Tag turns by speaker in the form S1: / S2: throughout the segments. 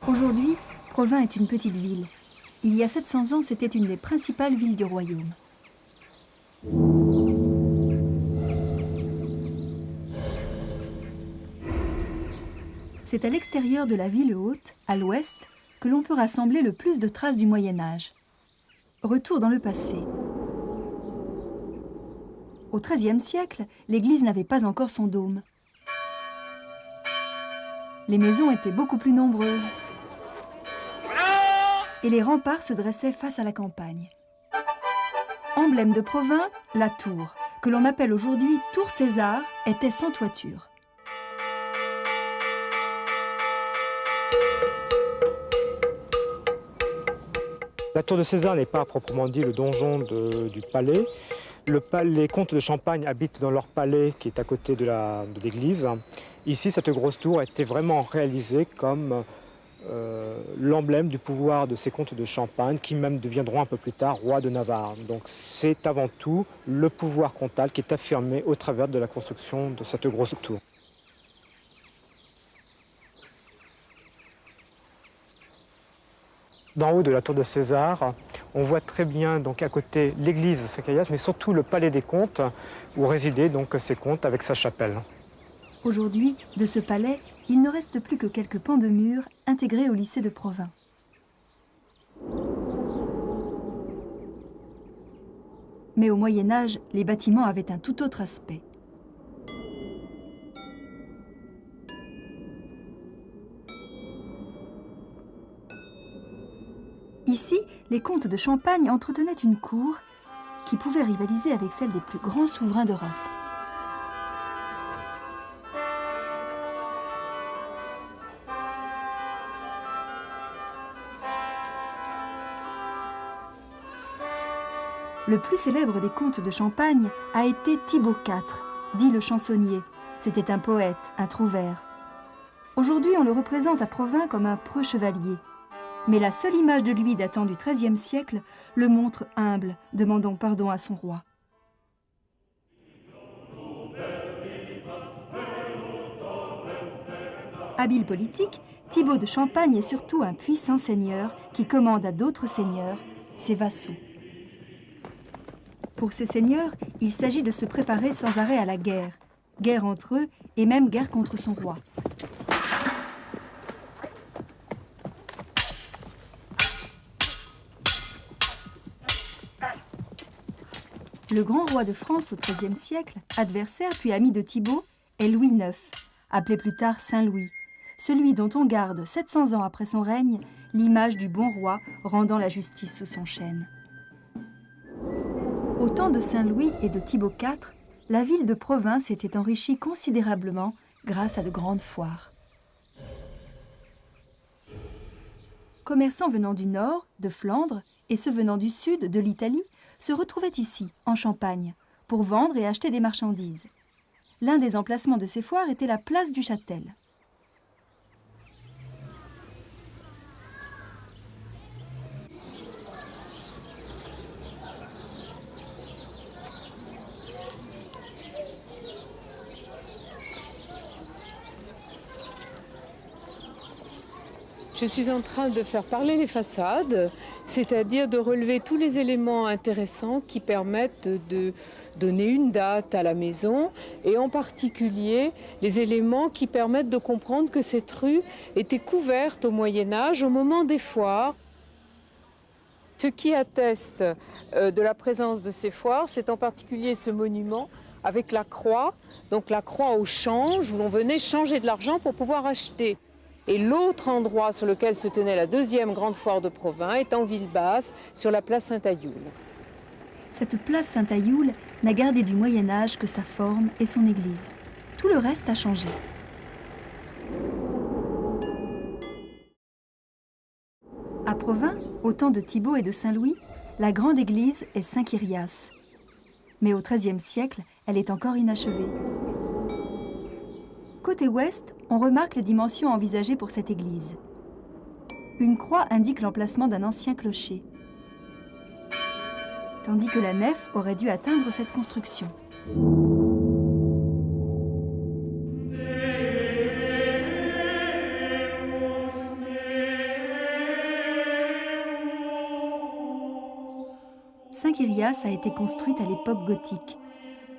S1: Aujourd'hui, Provins est une petite ville. Il y a 700 ans, c'était une des principales villes du royaume. C'est à l'extérieur de la ville haute, à l'ouest, que l'on peut rassembler le plus de traces du Moyen-Âge. Retour dans le passé. Au XIIIe siècle, l'église n'avait pas encore son dôme. Les maisons étaient beaucoup plus nombreuses. Et les remparts se dressaient face à la campagne. Emblème de Provins, la tour, que l'on appelle aujourd'hui Tour César, était sans toiture.
S2: La tour de César n'est pas à proprement dit le donjon du palais. Les comtes de Champagne habitent dans leur palais qui est à côté de l'église. Ici, cette grosse tour a été vraiment réalisée comme l'emblème du pouvoir de ces comtes de Champagne qui même deviendront un peu plus tard rois de Navarre. Donc c'est avant tout le pouvoir comtal qui est affirmé au travers de la construction de cette grosse tour. D'en haut de la tour de César, on voit très bien donc, à côté l'église Sacarias, mais surtout le palais des comtes, où résidaient donc, ces comtes avec sa chapelle.
S1: Aujourd'hui, de ce palais, il ne reste plus que quelques pans de murs intégrés au lycée de Provins. Mais au Moyen-Âge, les bâtiments avaient un tout autre aspect. Ici, les comtes de Champagne entretenaient une cour qui pouvait rivaliser avec celle des plus grands souverains d'Europe. Le plus célèbre des comtes de Champagne a été Thibaut IV, dit le chansonnier. C'était un poète, un trouvère. Aujourd'hui, on le représente à Provins comme un preux chevalier. Mais la seule image de lui datant du XIIIe siècle le montre humble, demandant pardon à son roi. Habile politique, Thibaut de Champagne est surtout un puissant seigneur qui commande à d'autres seigneurs, ses vassaux. Pour ces seigneurs, il s'agit de se préparer sans arrêt à la guerre. Guerre entre eux et même guerre contre son roi. Le grand roi de France au XIIIe siècle, adversaire puis ami de Thibaut, est Louis IX, appelé plus tard Saint-Louis, celui dont on garde 700 ans après son règne l'image du bon roi rendant la justice sous son chêne. Au temps de Saint-Louis et de Thibaut IV, la ville de Provins s'était enrichie considérablement grâce à de grandes foires. Commerçants venant du nord, de Flandre, et ceux venant du sud, de l'Italie, se retrouvaient ici, en Champagne, pour vendre et acheter des marchandises. L'un des emplacements de ces foires était la place du Châtel.
S3: Je suis en train de faire parler les façades, c'est-à-dire de relever tous les éléments intéressants qui permettent de donner une date à la maison et en particulier les éléments qui permettent de comprendre que cette rue était couverte au Moyen-Âge au moment des foires. Ce qui atteste de la présence de ces foires, c'est en particulier ce monument avec la croix, donc la croix au change où l'on venait changer de l'argent pour pouvoir acheter. Et l'autre endroit sur lequel se tenait la deuxième grande foire de Provins est en ville basse, sur la place Saint-Ayoul.
S1: Cette place Saint-Ayoul n'a gardé du Moyen-Âge que sa forme et son église. Tout le reste a changé. À Provins, au temps de Thibaut et de Saint-Louis, la grande église est Saint-Kyrias. Mais au XIIIe siècle, elle est encore inachevée. Côté ouest, on remarque les dimensions envisagées pour cette église. Une croix indique l'emplacement d'un ancien clocher, tandis que la nef aurait dû atteindre cette construction. Saint-Quirias a été construite à l'époque gothique.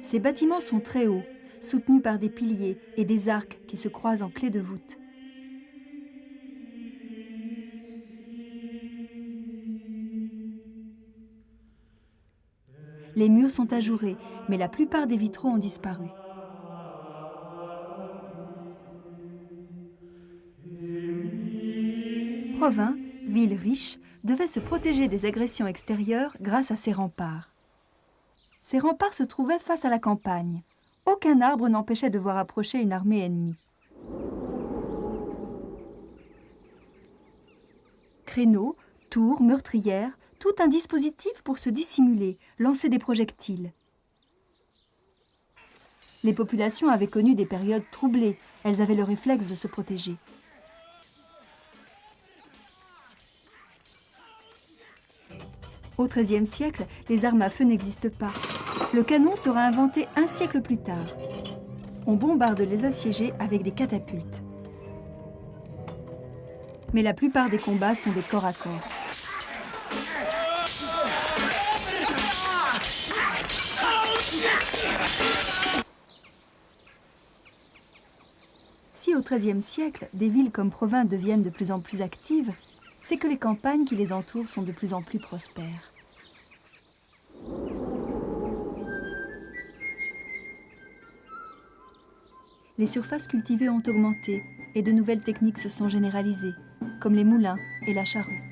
S1: Ces bâtiments sont très hauts, soutenus par des piliers et des arcs qui se croisent en clé de voûte. Les murs sont ajourés, mais la plupart des vitraux ont disparu. Provins, ville riche, devait se protéger des agressions extérieures grâce à ses remparts. Ces remparts se trouvaient face à la campagne. Aucun arbre n'empêchait de voir approcher une armée ennemie. Créneaux, tours, meurtrières, tout un dispositif pour se dissimuler, lancer des projectiles. Les populations avaient connu des périodes troublées, elles avaient le réflexe de se protéger. Au XIIIe siècle, les armes à feu n'existent pas. Le canon sera inventé un siècle plus tard. On bombarde les assiégés avec des catapultes. Mais la plupart des combats sont des corps à corps. Si au XIIIe siècle, des villes comme Provins deviennent de plus en plus actives, c'est que les campagnes qui les entourent sont de plus en plus prospères. Les surfaces cultivées ont augmenté et de nouvelles techniques se sont généralisées, comme les moulins et la charrue.